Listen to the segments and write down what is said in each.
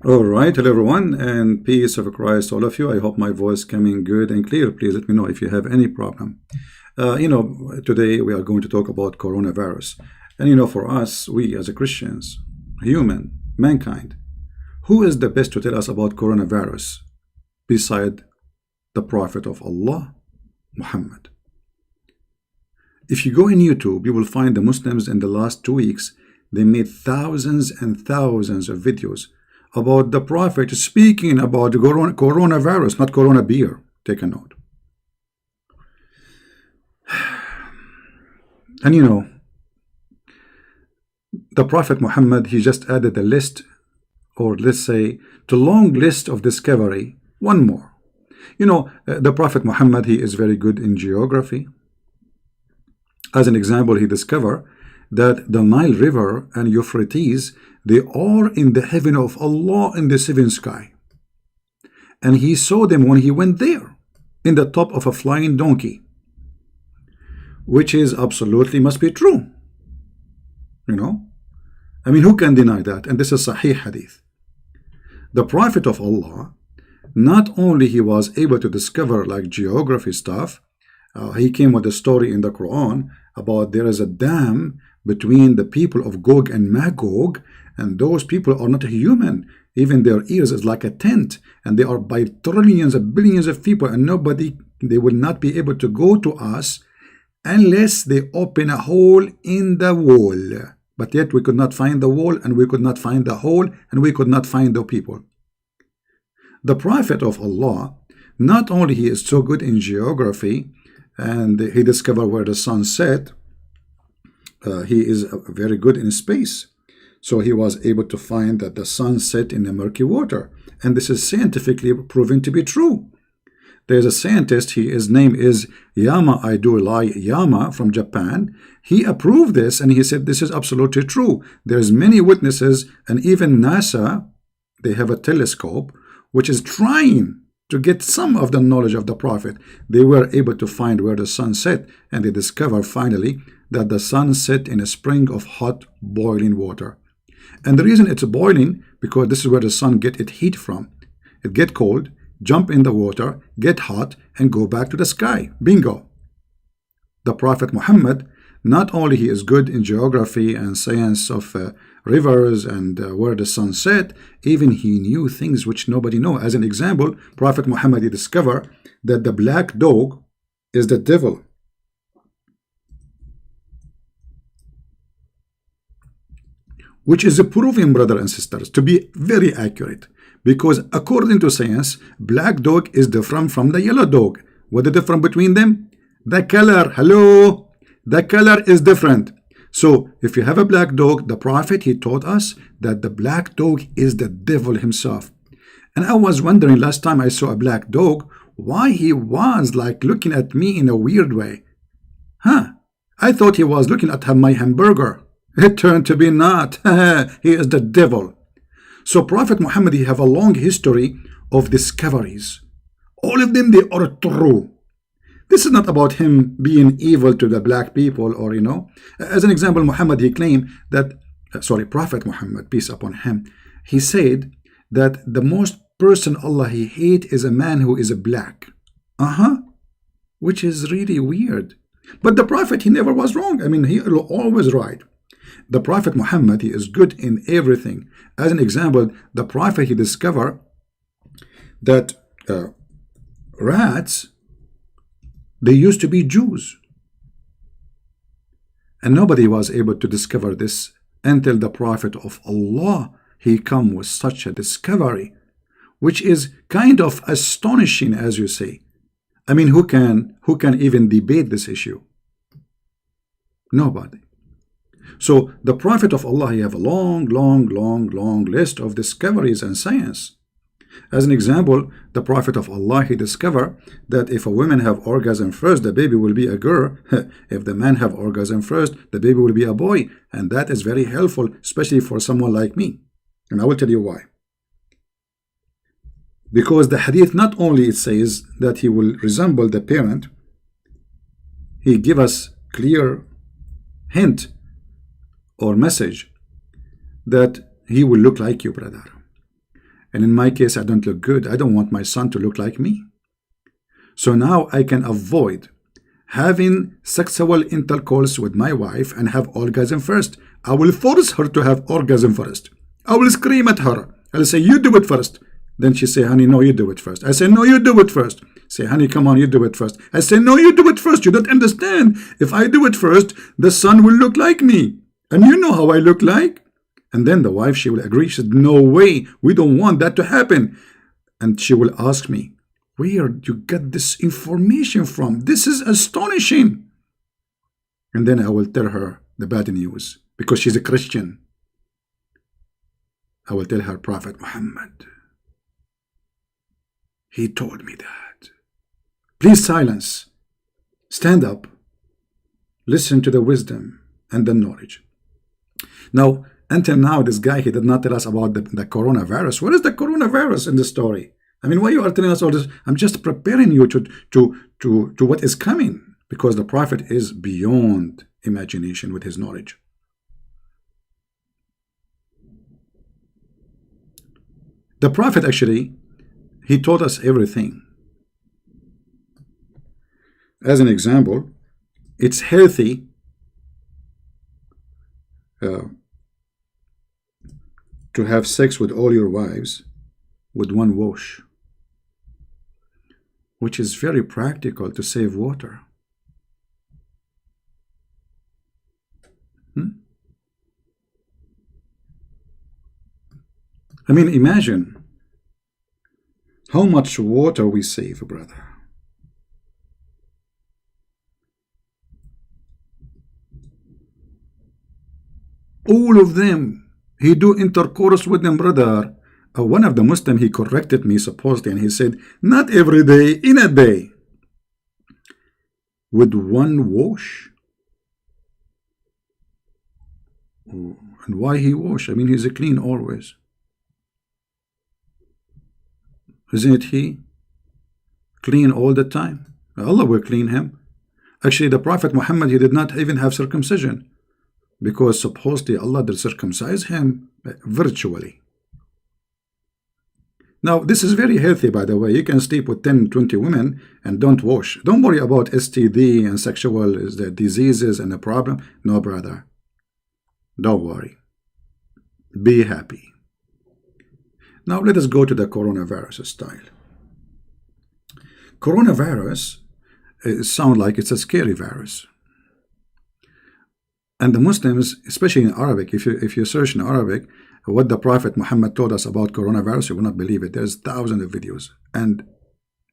All right, hello everyone, and peace of Christ, all of you. I hope my voice coming good and clear. Please let me know if you have any problem. Today we are going to talk about coronavirus. And for us, we as a Christians, human, mankind, who is the best to tell us about coronavirus beside the Prophet of Allah, Muhammad? If you go in YouTube, you will find the Muslims in the last 2 weeks, they made thousands and thousands of videos about the Prophet speaking about coronavirus, not corona beer. Take a note. And the Prophet Muhammad, he just added a list, or let's say, to long list of discovery, one more. The Prophet Muhammad, he is very good in geography. As an example, he discovered that the Nile River and Euphrates, they are in the heaven of Allah in the seventh sky. And he saw them when he went there, in the top of a flying donkey, which is absolutely must be true. Who can deny that? And this is Sahih Hadith. The Prophet of Allah, not only he was able to discover like geography stuff, he came with a story in the Quran about there is a dam between the people of Gog and Magog, and those people are not human. Even their ears is like a tent, and they are by trillions of billions of people, and they will not be able to go to us unless they open a hole in the wall. But yet we could not find the wall, and we could not find the hole, and we could not find the people. The Prophet of Allah, not only he is so good in geography, and he discovered where the sun set, he is very good in space. So he was able to find that the sun set in the murky water. And this is scientifically proven to be true. There's a scientist, his name is Yama Yama from Japan. He approved this and he said this is absolutely true. There's many witnesses, and even NASA, they have a telescope which is trying to get some of the knowledge of the Prophet. They were able to find where the sun set, and they discovered finally that the sun set in a spring of hot boiling water. And the reason it's boiling, because this is where the sun get its heat from. It get cold, jump in the water, get hot, and go back to the sky. Bingo. The Prophet Muhammad, not only he is good in geography and science of rivers and where the sun set, even he knew things which nobody know. As an example, Prophet Muhammad, he discovered that the black dog is the devil. Which is proven, brothers and sisters, to be very accurate. Because according to science, black dog is different from the yellow dog. What is the difference between them? The color. Hello? The color is different. So if you have a black dog, the Prophet, he taught us that the black dog is the devil himself. And I was wondering last time I saw a black dog, why he was like looking at me in a weird way. I thought he was looking at my hamburger. It turned to be not. He is the devil. So Prophet Muhammad, he have a long history of discoveries. All of them, they are true. This is not about him being evil to the black people, or as an example, Muhammad, he claimed that, Prophet Muhammad, peace upon him, he said that the most person Allah he hate is a man who is a black. Which is really weird. But the Prophet, he never was wrong. He was always right. The Prophet Muhammad, he is good in everything. As an example, the Prophet, he discovered that rats, they used to be Jews. And nobody was able to discover this until the Prophet of Allah, he come with such a discovery, which is kind of astonishing, as you say. Who can even debate this issue? Nobody. So the Prophet of Allah, he have a long list of discoveries and science. As an example, the Prophet of Allah, he discovered that if a woman have orgasm first, the baby will be a girl. If the man have orgasm first, the baby will be a boy. And that is very helpful, especially for someone like me. And I will tell you why. Because the hadith, not only it says that he will resemble the parent, he give us clear hint or message that he will look like you, brother. And in my case, I don't look good. I don't want my son to look like me. So now I can avoid having sexual intercourse with my wife and have orgasm first. I will force her to have orgasm first. I will scream at her. I'll say, you do it first. Then she say, honey, no, you do it first. I say, no, you do it first. Say, honey, come on, you do it first. I say, no, you do it first. You don't understand. If I do it first, the son will look like me. And you know how I look like. And then the wife, she will agree. She said, no way. We don't want that to happen. And she will ask me, where do you get this information from? This is astonishing. And then I will tell her the bad news, because she's a Christian. I will tell her, Prophet Muhammad, he told me that. Please silence. Stand up. Listen to the wisdom and the knowledge. Now, until now, this guy, he did not tell us about the coronavirus. What is the coronavirus in the story? I mean, why you are telling us all this? I'm just preparing you to what is coming, because the Prophet is beyond imagination with his knowledge. The Prophet actually, he taught us everything. As an example, it's healthy to have sex with all your wives with one wash, which is very practical to save water. I mean, imagine how much water we save, brother. All of them, he do intercourse with them, brother. One of the Muslim, he corrected me supposedly, and he said, not every day, in a day. With one wash? Oh, and why he wash? I mean, he's clean always. Isn't he clean all the time? Allah will clean him. Actually, the Prophet Muhammad, he did not even have circumcision, because supposedly Allah did circumcise him virtually. Now, this is very healthy, by the way. You can sleep with 10, 20 women and don't wash. Don't worry about STD and sexual diseases and a problem. No, brother. Don't worry. Be happy. Now, let us go to the coronavirus style. Coronavirus sounds like it's a scary virus. And the Muslims, especially in Arabic, if you search in Arabic, what the Prophet Muhammad told us about coronavirus, you will not believe it. There's thousands of videos, and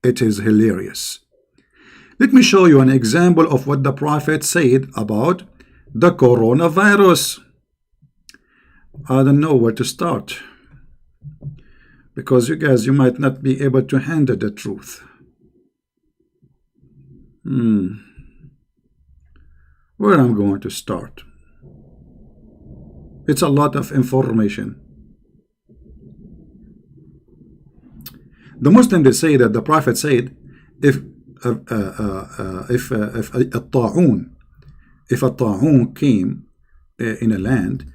it is hilarious. Let me show you an example of what the Prophet said about the coronavirus. I don't know where to start, because you guys, you might not be able to handle the truth. Where I'm going to start? It's a lot of information. The Muslims, they say that the Prophet said, if a ta'un came in a land,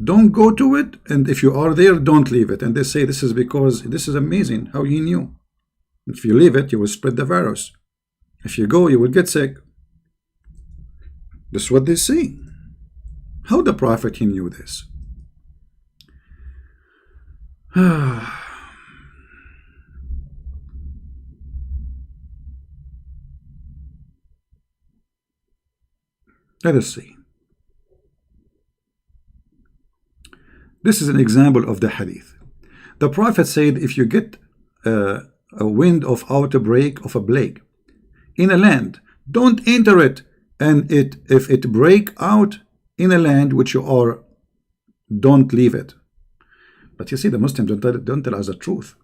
don't go to it, and if you are there, don't leave it. And they say this is because, this is amazing how he knew. If you leave it, you will spread the virus. If you go, you will get sick. This is what they say. How the Prophet, he knew this? Let us see. This is an example of the hadith. The Prophet said, if you get a wind of outbreak of a plague in a land, don't enter it, and if it break out in a land which you are, don't leave it. But you see, the Muslims don't tell us the truth.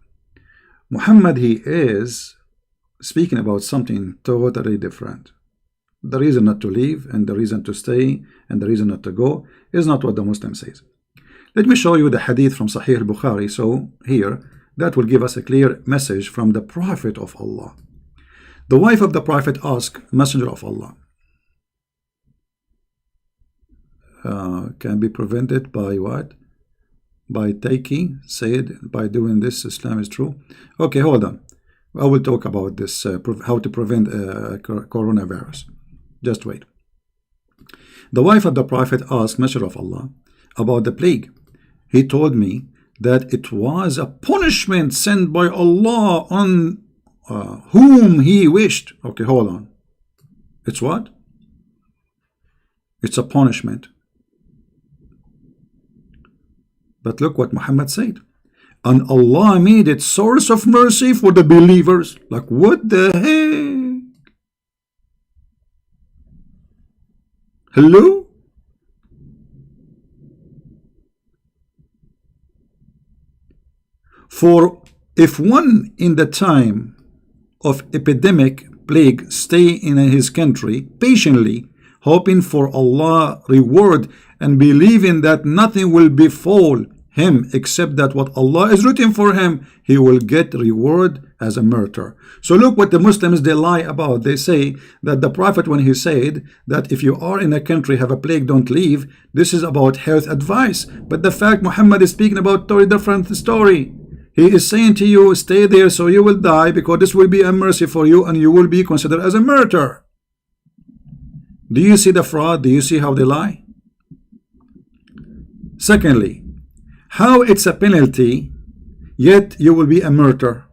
Muhammad, he is speaking about something totally different. The reason not to leave, and the reason to stay, and the reason not to go is not what the Muslim says. Let me show you the hadith from Sahih al-Bukhari. So here, that will give us a clear message from the Prophet of Allah. The wife of the Prophet asked, Messenger of Allah, can be prevented by what? by Taiki said, by doing this, Islam is true. Okay, hold on. I will talk about this, how to prevent coronavirus. Just wait. The wife of the Prophet asked Messenger of Allah about the plague. He told me that it was a punishment sent by Allah on whom He wished. Okay, hold on. It's what? It's a punishment. But look what Muhammad said. And Allah made it source of mercy for the believers. Like, what the heck? Hello? For if one in the time of epidemic plague stay in his country patiently, hoping for Allah reward and believing that nothing will befall him except that what Allah is written for him, he will get reward as a martyr. So look what the Muslims, they lie about. They say that the Prophet, when he said that if you are in a country have a plague, don't leave, this is about health advice. But the fact Muhammad is speaking about a totally different story. He is saying to you, stay there so you will die, because this will be a mercy for you and you will be considered as a martyr. Do you see the fraud? Do you see how they lie? Secondly, how it's a penalty, yet you will be a martyr.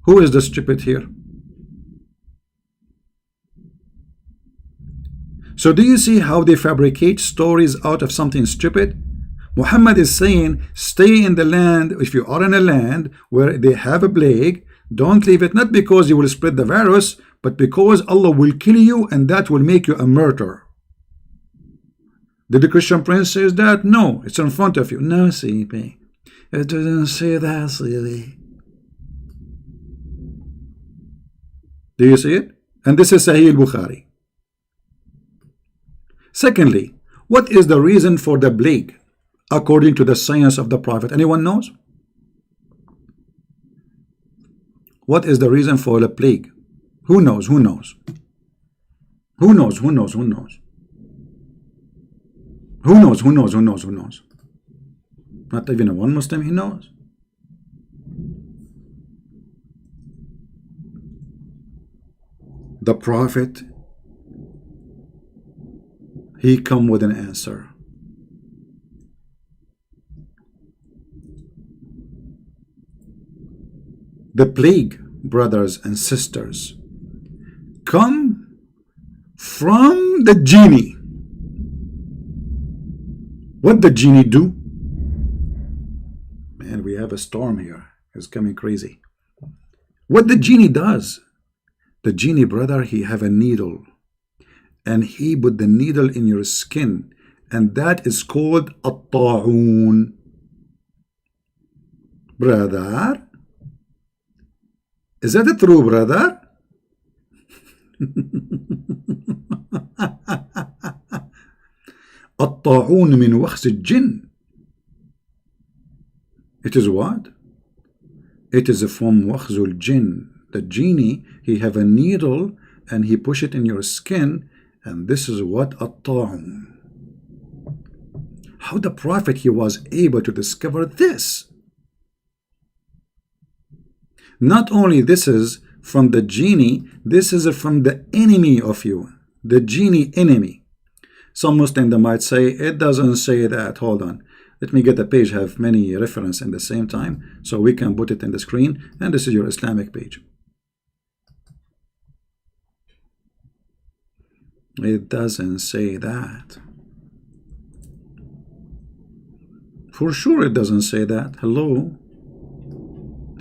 Who is the stupid here? So do you see how they fabricate stories out of something stupid? Muhammad is saying, stay in the land. If you are in a land where they have a plague, don't leave it, not because you will spread the virus, but because Allah will kill you and that will make you a martyr. Did the Christian Prince say that? No, it's in front of you. No, CP. It doesn't say that, really. Do you see it? And this is Sahih al-Bukhari. Secondly, what is the reason for the plague according to the science of the Prophet? Anyone knows? What is the reason for the plague? Who knows? Who knows? Who knows? Who knows? Who knows? Who knows? Who knows? Who knows? Who knows? Not even one Muslim he knows. The Prophet, he come with an answer. The plague, brothers and sisters, come from the genie. What the genie do? Man, we have a storm here. It's coming crazy. What the genie does? The genie, brother, he have a needle. And he put the needle in your skin. And that is called at-ta'un. Brother? Is that true, brother? الطاعون من وخز الجن. It is what? It is from وخز الجن. The genie, he have a needle and he push it in your skin, and this is what الطاعون. How the Prophet, he was able to discover this? Not only this is from the genie, this is from the enemy of you, the genie enemy. Some Muslim, they might say, it doesn't say that. Hold on. Let me get the page, have many references in the same time, so we can put it in the screen. And this is your Islamic page. It doesn't say that. For sure it doesn't say that. Hello?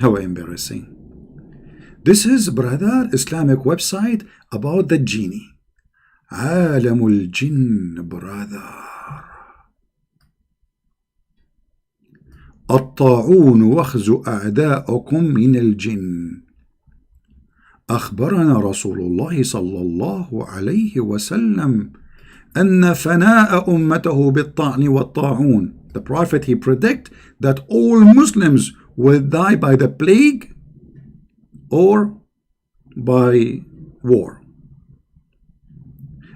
How embarrassing. This is, brother, Islamic website about the genie. عالم الجن, brother. الطاعون وخز أعداءكم من الجن. أخبرنا رسول الله صلى الله عليه وسلم أن فناء أمته بالطعن والطاعون. The Prophet, he predict that all Muslims will die by the plague or by war.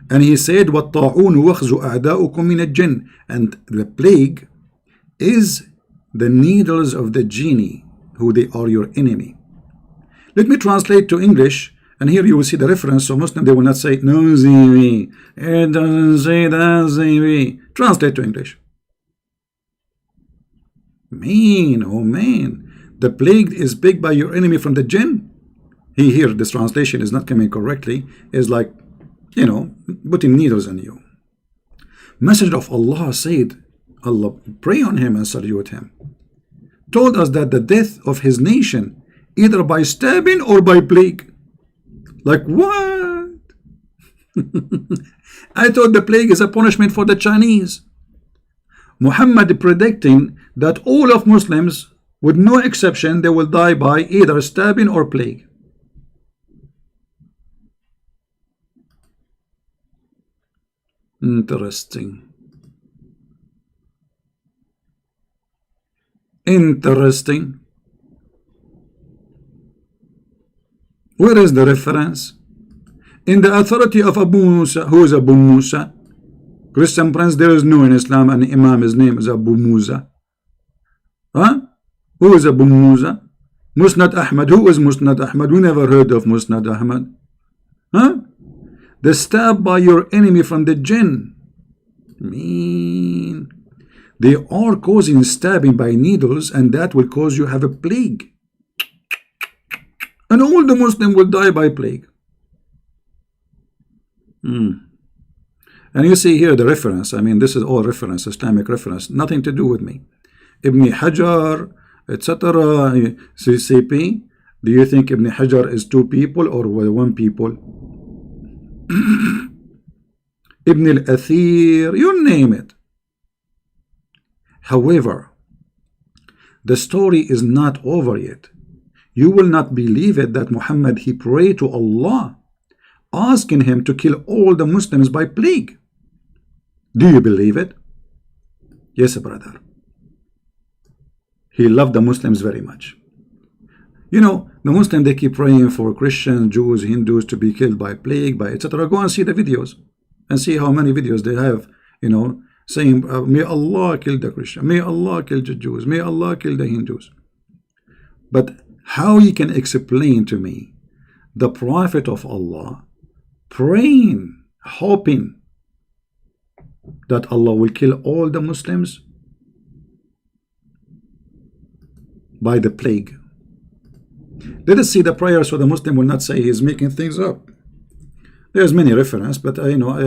And he said, وَالطَّاعُونُ وَخْزُ أَعْدَاؤُكُمْ مِنَ الْجِنِّ. And the plague is the needles of the genie, who they are your enemy. Let me translate to English, and here you will see the reference. So Muslim, they will not say no zivi, it doesn't say that zivi. Translate to English. Man, oh man, the plague is picked by your enemy from the jinn. Here this translation is not coming correctly. Is like, you know, putting needles on you. Messenger of Allah said, Allah pray on him and salute him, told us that the death of his nation either by stabbing or by plague. Like what? I thought the plague is a punishment for the Chinese. Muhammad predicting that all of Muslims, with no exception, they will die by either stabbing or plague. Interesting. Interesting. Where is the reference? In the authority of Abu Musa. Who is Abu Musa? Christian Prince, there is no in Islam an Imam, his name is Abu Musa. Huh? Who is Abu Musa? Musnad Ahmad. Who is Musnad Ahmad? We never heard of Musnad Ahmad. Huh? The stab by your enemy from the jinn. Mean. They are causing stabbing by needles, and that will cause you have a plague. And all the Muslims will die by plague. And you see here the reference. I mean, this is all reference, Islamic reference, nothing to do with me. Ibn Hajar, etc. CCP. Do you think Ibn Hajar is two people or one people? Ibn al-Athir, you name it. However, the story is not over yet. You will not believe it that Muhammad, he prayed to Allah, asking him to kill all the Muslims by plague. Do you believe it? Yes, brother. He loved the Muslims very much. You know, the Muslims, they keep praying for Christians, Jews, Hindus to be killed by plague, by etc. Go and see the videos and see how many videos they have, you know, saying, may Allah kill the Christian, may Allah kill the Jews, may Allah kill the Hindus. But how you can explain to me the Prophet of Allah praying, hoping that Allah will kill all the Muslims by the plague? Let us see the prayer so the Muslim will not say he's making things up. There's many references, but you know,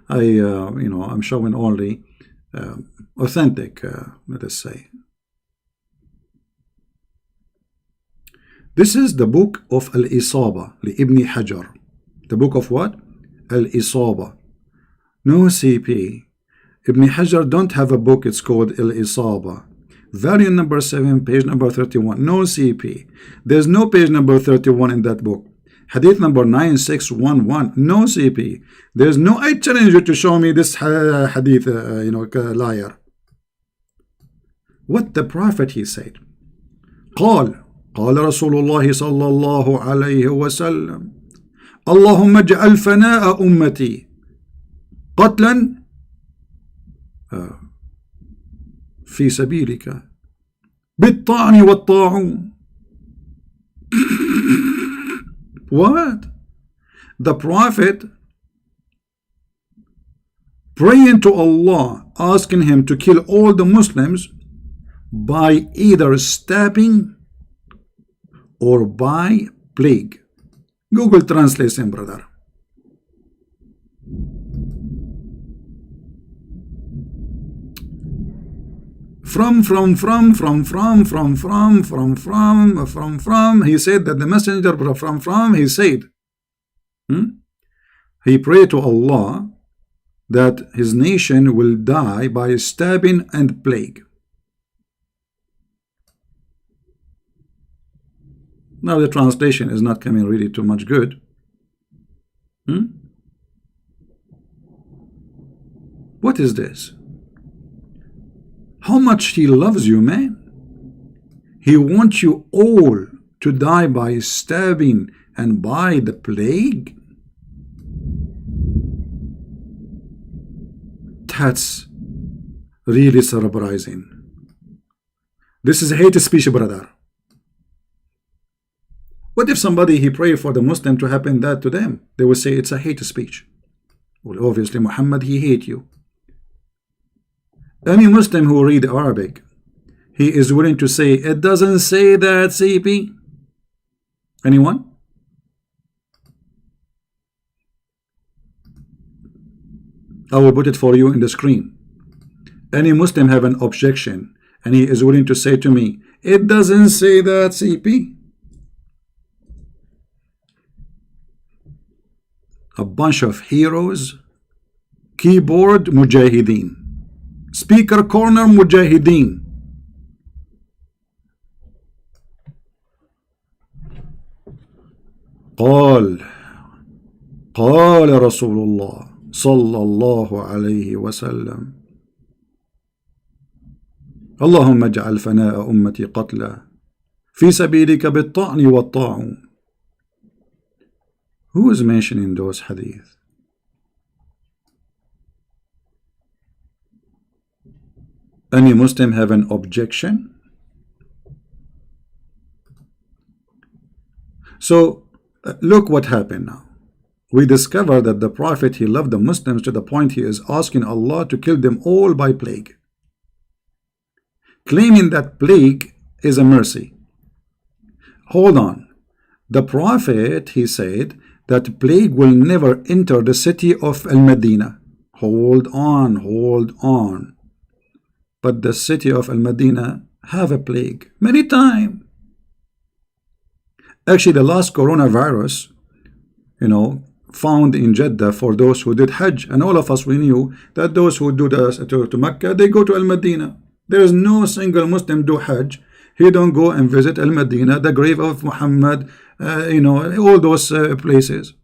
you know, I'm showing only authentic, let us say. This is the book of Al-Isaba, Ibn Hajar. The book of what? Al-Isaba. No CP. Ibn Hajar don't have a book, it's called Al-Isaba. Volume number 7, page number 31. No CP. There's no page number 31 in that book. Hadith number 9611. No CP. There's no, I challenge you to show me this hadith, you know, liar. What the Prophet, he said. قال رسول الله صلى الله عليه وسلم اللهم اجعل فناء أمتي قتلا في سبيلك بالطعن والطاعون. What? The Prophet praying to Allah, asking him to kill all the Muslims by either stabbing or by plague. Google translation, brother. From, he said that the messenger from, he said, he prayed to Allah that his nation will die by stabbing and plague. Now the translation is not coming really too much good. What is this? How much he loves you, man. He wants you all to die by stabbing and by the plague. That's really surprising. This is hate speech, brother. What if somebody he pray for the Muslim to happen that to them? They will say it's a hate speech. Well, obviously Muhammad, he hate you. Any Muslim who read Arabic, he is willing to say it doesn't say that, CP. Anyone? I will put it for you in the screen. Any Muslim have an objection and he is willing to say to me, it doesn't say that, CP. A bunch of heroes, keyboard mujahideen, speaker corner mujahideen. قال رسول الله صلى الله عليه وسلم اللهم اجعل فناء أمتي قتلى في سبيلك بالطعن والطاعون. Who is mentioning those hadith? Any Muslim have an objection? So look what happened now. We discover that the Prophet, he loved the Muslims to the point he is asking Allah to kill them all by plague, claiming that plague is a mercy. Hold on. The Prophet, he said that plague will never enter the city of Al-Madinah. Hold on. But the city of Al-Madinah have a plague many times. Actually, the last coronavirus, found in Jeddah for those who did Hajj, and all of us, we knew that those who do to Mecca, they go to Al-Madinah. There is no single Muslim do Hajj, he don't go and visit Al-Madinah, the grave of Muhammad, all those places.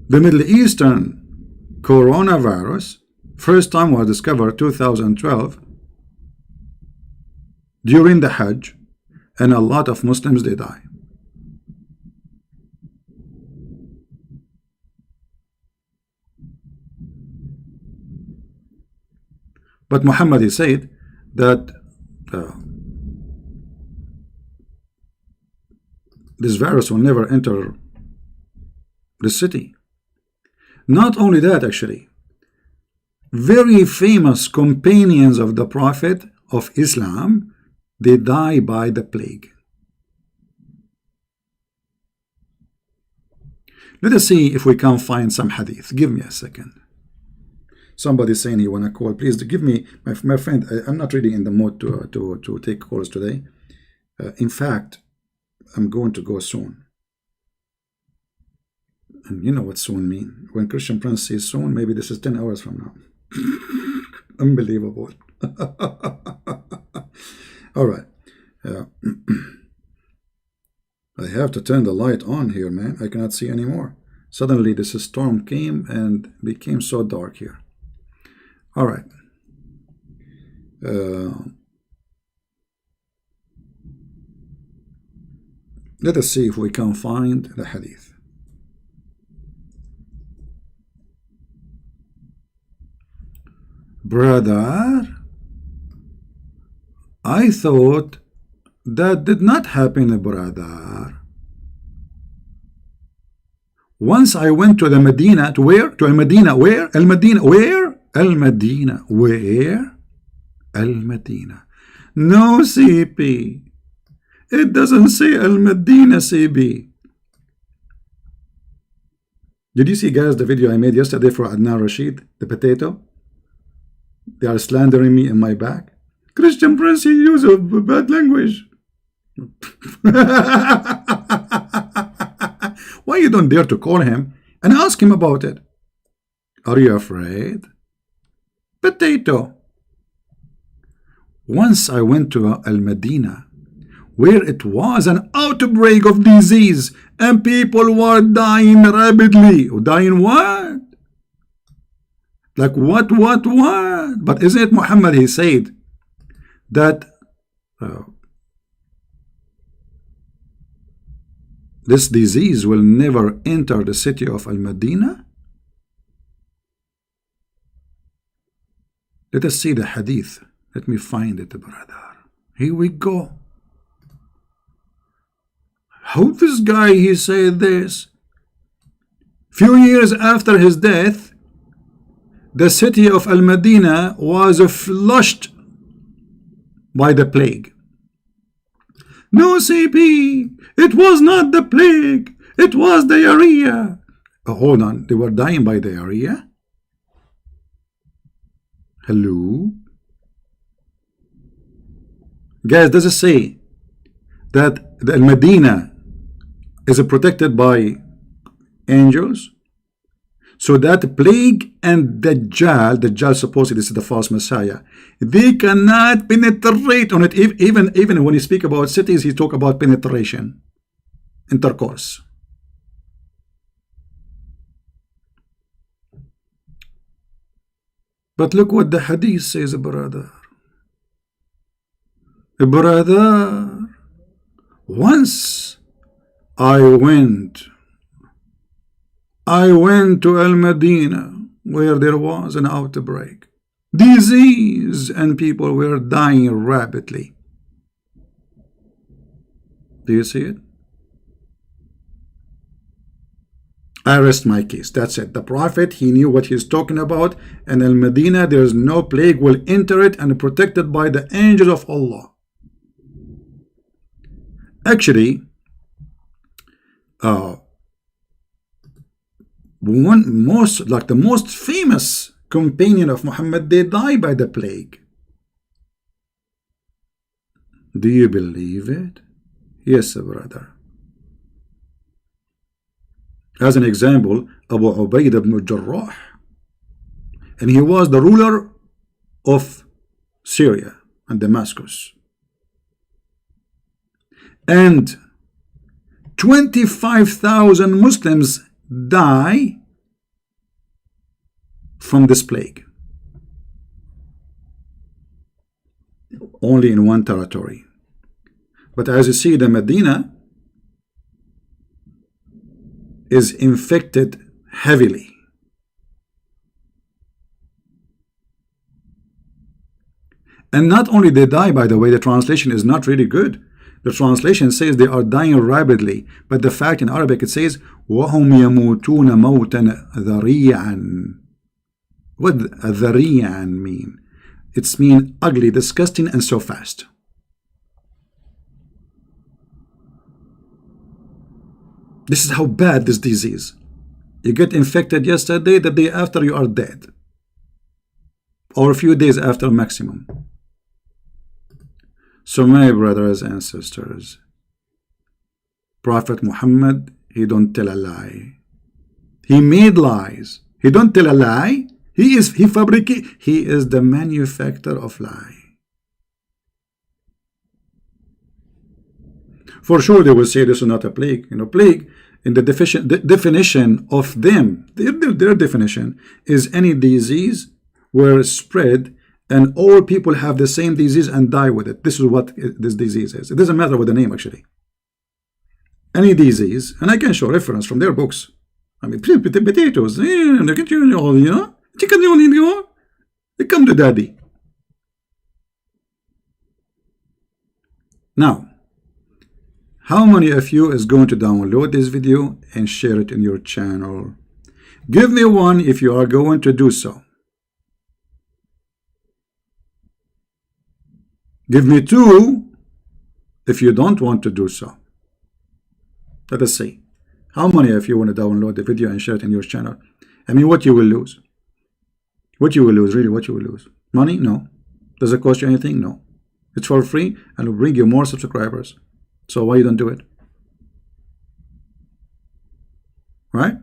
The Middle Eastern coronavirus first time was discovered 2012 during the Hajj, and a lot of Muslims, they die. But Muhammad, he said that this virus will never enter the city. Not only that, actually, very famous companions of the Prophet of Islam, they die by the plague. Let us see if we can find some hadith. Give me a second. Somebody saying he want to call. Please give me, my friend, I'm not really in the mood to take calls today. In fact, I'm going to go soon. And you know what soon mean. When Christian Prince says soon, maybe this is 10 hours from now. Unbelievable. All right. I have to turn the light on here, man. I cannot see anymore. Suddenly this storm came and became so dark here. All right. Let us see if we can find the hadith. Brother, I thought that did not happen, brother. Once I went to the Medina, to where? To Al-Madinah. Where? Al-Madinah. Where? Al-Madinah. Where? Al-Madinah. No, CP. It doesn't say Al-Madinah, CP. Did you see, guys, the video I made yesterday for Adnan Rashid, the potato? They are slandering me in my back. Christian Prince, he uses bad language. Why you don't dare to call him and ask him about it? Are you afraid? Potato. Once I went to Al-Madinah, where it was an outbreak of disease and people were dying rapidly. Dying what? Like what? But isn't it Muhammad, he said that this disease will never enter the city of Al-Madinah? Let us see the hadith. Let me find it, brother. Here we go. How this guy, he said this. Few years after his death, the city of Al-Madinah was flushed by the plague. No, CP, it was not the plague. It was diarrhea. Oh, hold on, they were dying by diarrhea? Hello? Guys, does it say that the Al-Madinah is protected by angels? So that plague and Dajjal supposedly this is the false Messiah, they cannot penetrate on it. Even when he speak about cities, he talk about penetration, intercourse. But look what the hadith says, brother. Brother, once I went to Al-Madinah where there was an outbreak, disease, and people were dying rapidly. Do you see it? I rest my case. That's it. The Prophet, he knew what he's talking about. And Al-Madinah, there is no plague will enter it and protected by the angels of Allah. Actually, the most famous companion of Muhammad, they die by the plague. Do you believe it? Yes, brother. As an example, Abu Ubaid ibn Jarrah, and he was the ruler of Syria and Damascus, and 25,000 Muslims die from this plague, only in one territory. But as you see, the Medina is infected heavily. And not only they die, by the way, the translation is not really good. The translation says they are dying rapidly, but the fact in Arabic it says وَهُمْ يَمُوتُونَ مَوْتًا ذَرِيعًا. What ذَرِيعًا mean? It's mean ugly, disgusting, and so fast. This is how bad this disease. You get infected yesterday, the day after you are dead, or a few days after maximum. So my brothers and sisters, Prophet Muhammad, he don't tell a lie. He made lies. He don't tell a lie. He is the manufacturer of lie. For sure they will say this is not a plague. You know, plague in the definition of them, their definition is any disease where spread and all people have the same disease and die with it. This is what this disease is. It doesn't matter what the name actually. Any disease, and I can show reference from their books. I mean, potatoes, you know, chicken, they come to daddy. Now, how many of you is going to download this video and share it in your channel? Give me one if you are going to do so. Give me two if you don't want to do so. Let us see. How many of you want to download the video and share it in your channel? I mean, what you will lose? What you will lose, really, what you will lose? Money? No. Does it cost you anything? No. It's for free and will bring you more subscribers. So why you don't do it? Right?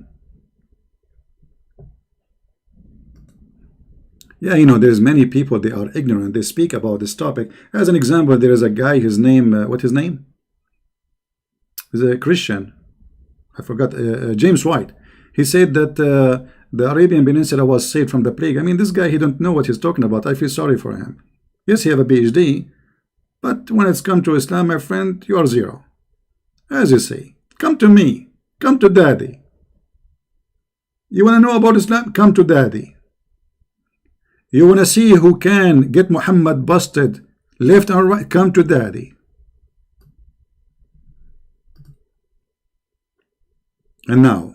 Yeah, you know, there's many people, they are ignorant. They speak about this topic. As an example, there is a guy, his name, what his name? He's a Christian. I forgot, James White. He said that the Arabian Peninsula was saved from the plague. I mean, this guy, he don't know what he's talking about. I feel sorry for him. Yes, he have a PhD, but when it's come to Islam, my friend, you are zero. As you say, come to me. Come to daddy. You want to know about Islam? Come to daddy. You want to see who can get Muhammad busted left and right? Come to daddy. And now,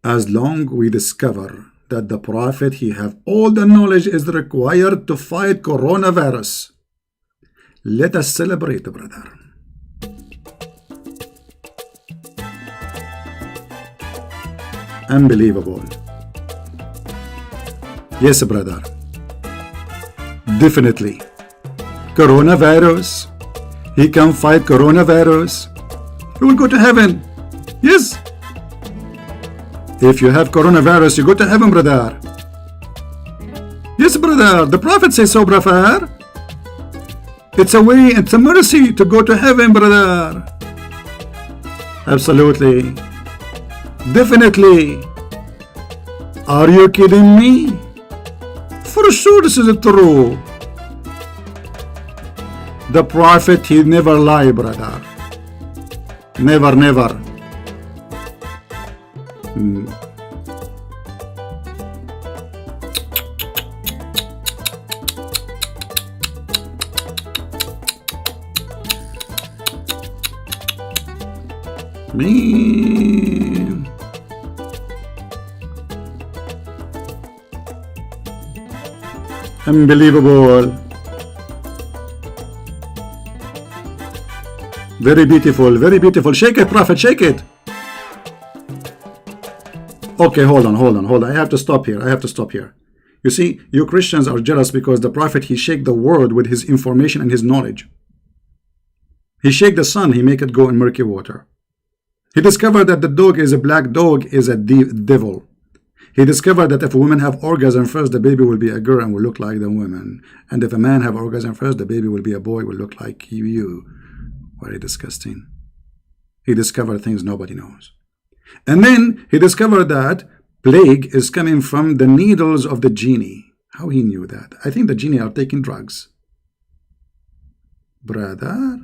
as long we discover that the Prophet, he have all the knowledge is required to fight coronavirus, let us celebrate, brother. Unbelievable. Yes, brother. Definitely. Coronavirus. He can fight coronavirus. He will go to heaven. Yes. If you have coronavirus, you go to heaven, brother. Yes, brother. The Prophet says so, brother. It's a way, it's a mercy to go to heaven, brother. Absolutely. Definitely. Are you kidding me? For sure this is true. The Prophet, he never lie, brother. Never, never. Man. Unbelievable. Very beautiful, very beautiful. Shake it, Prophet, shake it. Okay, hold on. I have to stop here. You see, you Christians are jealous because the Prophet, he shake the world with his information and his knowledge. He shake the sun, he make it go in murky water. He discovered that the dog is a black dog is a devil. He discovered that if women have orgasm first, the baby will be a girl and will look like the woman. And if a man have orgasm first, the baby will be a boy, will look like you. Very disgusting. He discovered things nobody knows. And then he discovered that plague is coming from the needles of the genie. How he knew that? I think the genie are taking drugs. Brother.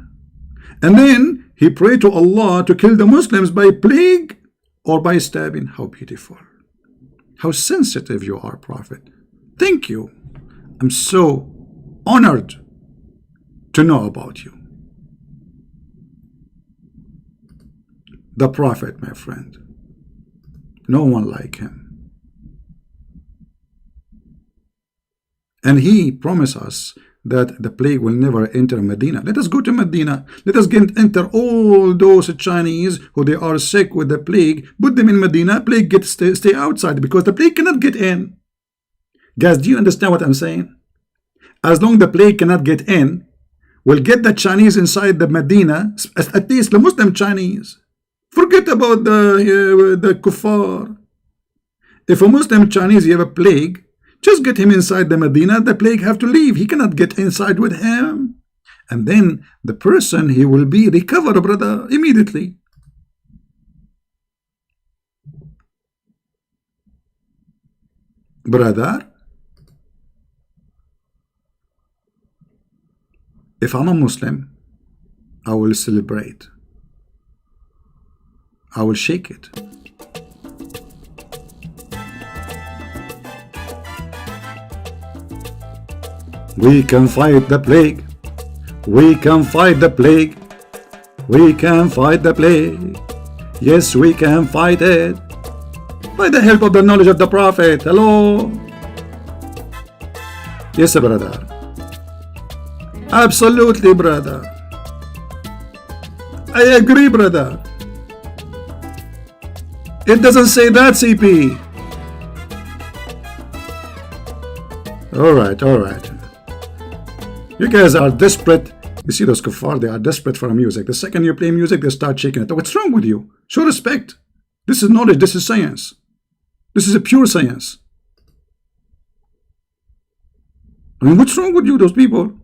And then he prayed to Allah to kill the Muslims by plague or by stabbing. How beautiful. How sensitive you are, Prophet. Thank you. I'm so honored to know about you. The Prophet, my friend. No one like him. And he promised us that the plague will never enter Medina. Let us go to Medina. Let us enter all those Chinese who they are sick with the plague. Put them in Medina. Plague stay outside because the plague cannot get in. Guys, do you understand what I'm saying? As long the plague cannot get in, we'll get the Chinese inside the Medina, at least the Muslim Chinese. Forget about the kuffar. If a Muslim Chinese you have a plague, just get him inside the Medina. The plague have to leave. He cannot get inside with him. And then the person, he will be recovered, brother, immediately. Brother, if I'm a Muslim, I will celebrate. I will shake it. We can fight the plague. We can fight the plague. We can fight the plague. Yes, we can fight it. By the help of the knowledge of the Prophet. Hello. Yes, brother. Absolutely, brother. I agree, brother. It doesn't say that, CP. All right. You guys are desperate. You see those kuffar, they are desperate for music. The second you play music, they start shaking it. What's wrong with you? Show respect. This is knowledge. This is science. This is a pure science. I mean, what's wrong with you, those people?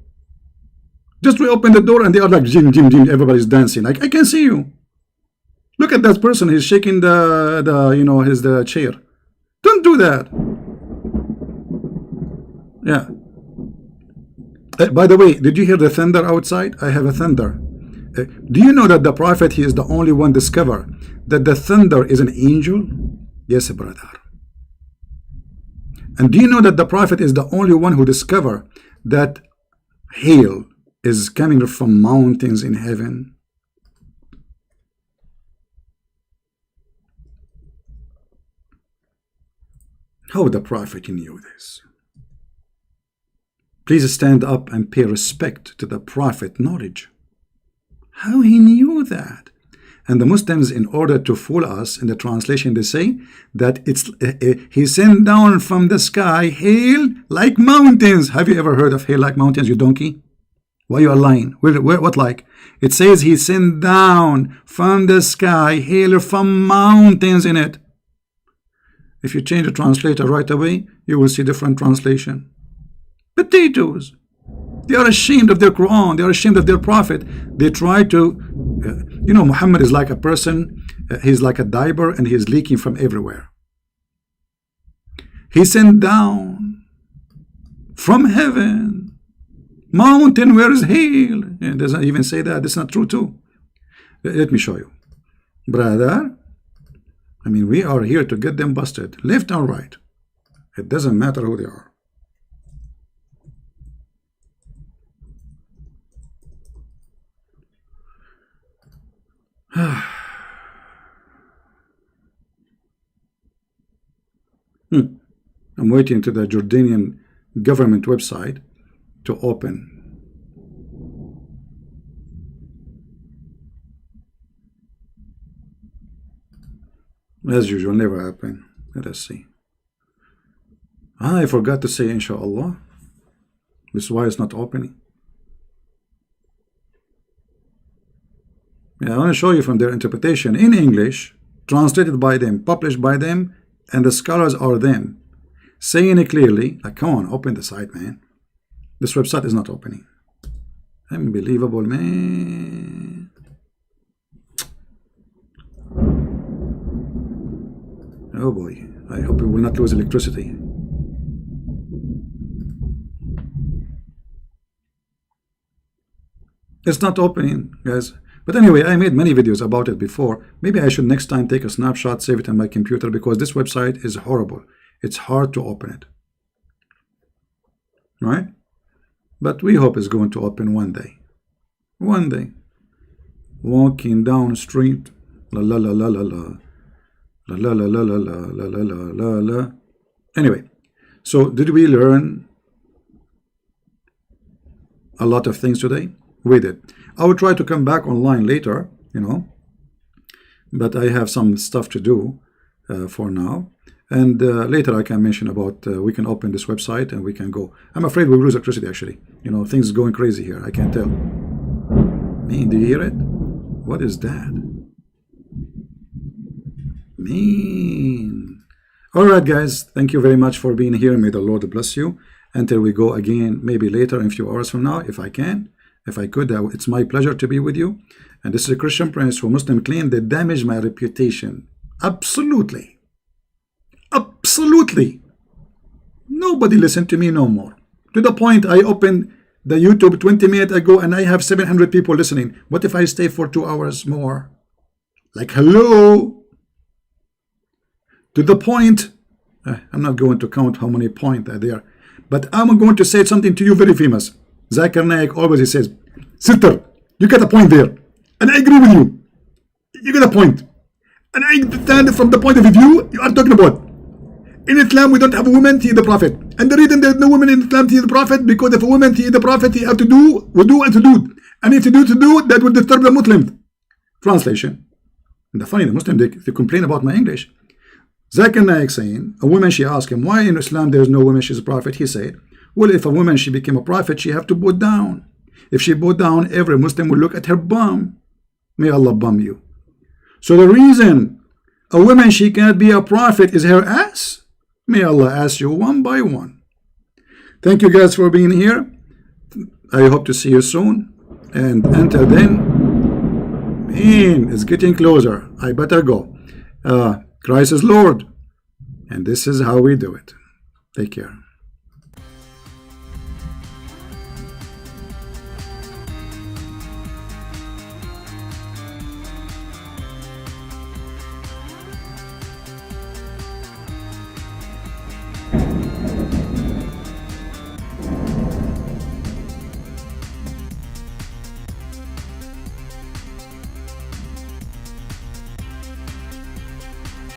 Just we open the door and they are like, jim, everybody's dancing. I can see you. Look at that person. He's shaking the chair. Don't do that. Yeah. By the way, did you hear the thunder outside? I have a thunder. Do you know that the Prophet, he is the only one discover that the thunder is an angel? Yes, brother. And do you know that the Prophet is the only one who discovered that hail is coming from mountains in heaven? How the Prophet knew this? Please stand up and pay respect to the Prophet knowledge. How he knew that? And the Muslims, in order to fool us, in the translation they say that it's he sent down from the sky hail like mountains. Have you ever heard of hail like mountains, you donkey? Why you are lying? What like? It says he sent down from the sky hail from mountains in it. If you change the translator right away, you will see different translation. Potatoes. They are ashamed of their Quran. They are ashamed of their Prophet. They try to, you know, Muhammad is like a person. He's like a diaper and he's leaking from everywhere. He sent down from heaven mountain where is hail. It doesn't even say that. That's not true too. Let me show you, brother. I mean, we are here to get them busted, left or right. It doesn't matter who they are. I'm waiting to the Jordanian government website to open. As usual, never happen. Let us see. I forgot to say inshallah. This is why it's not opening. Yeah, I want to show you from their interpretation in English, translated by them, published by them, and the scholars are them, saying it clearly. Like, come on, open the site, man. This website is not opening. Unbelievable, man. Oh boy, I hope we will not lose electricity. It's not opening, guys. But anyway, I made many videos about it before. Maybe I should next time take a snapshot, save it on my computer, because this website is horrible. It's hard to open it. Right? But we hope it's going to open one day. One day. Walking down the street. La la la la la la. La la la la la la la la la la. Anyway, so did we learn a lot of things today? We did. I will try to come back online later, you know, but I have some stuff to do for now. And later I can mention about we can open this website and we can go. I'm afraid we'll lose electricity actually. You know, things are going crazy here. I can't tell. Man, do you hear it? What is that? Man. All right, guys. Thank you very much for being here. May the Lord bless you. Until we go again, maybe later in a few hours from now, if I can. If I could, it's my pleasure to be with you. And this is a Christian Prince who Muslim claim they damaged my reputation. Absolutely. Absolutely. Nobody listened to me no more. To the point I opened the YouTube 20 minutes ago and I have 700 people listening. What if I stay for 2 hours more? Like, hello? To the point, I'm not going to count how many points are there, but I'm going to say something to you very famous. Zakir Naik always says, sister, you got a point there. And I agree with you. You got a point. And I understand from the point of view you are talking about. In Islam, we don't have a woman to the Prophet. And the reason there's no woman in Islam to the Prophet, because if a woman to the Prophet, he have to do, and to do. And if you do, that would disturb the Muslims. Translation. And the funny, the Muslim, they complain about my English. Zakir Naik saying, a woman, she asked him, why in Islam there is no woman, she's a prophet? He said, well, if a woman, she became a prophet, she have to bow down. If she bow down, every Muslim will look at her bum. May Allah bum you. So the reason a woman, she can't be a prophet is her ass. May Allah ask you one by one. Thank you guys for being here. I hope to see you soon. And until then, man, it's getting closer. I better go. Christ is Lord. And this is how we do it. Take care.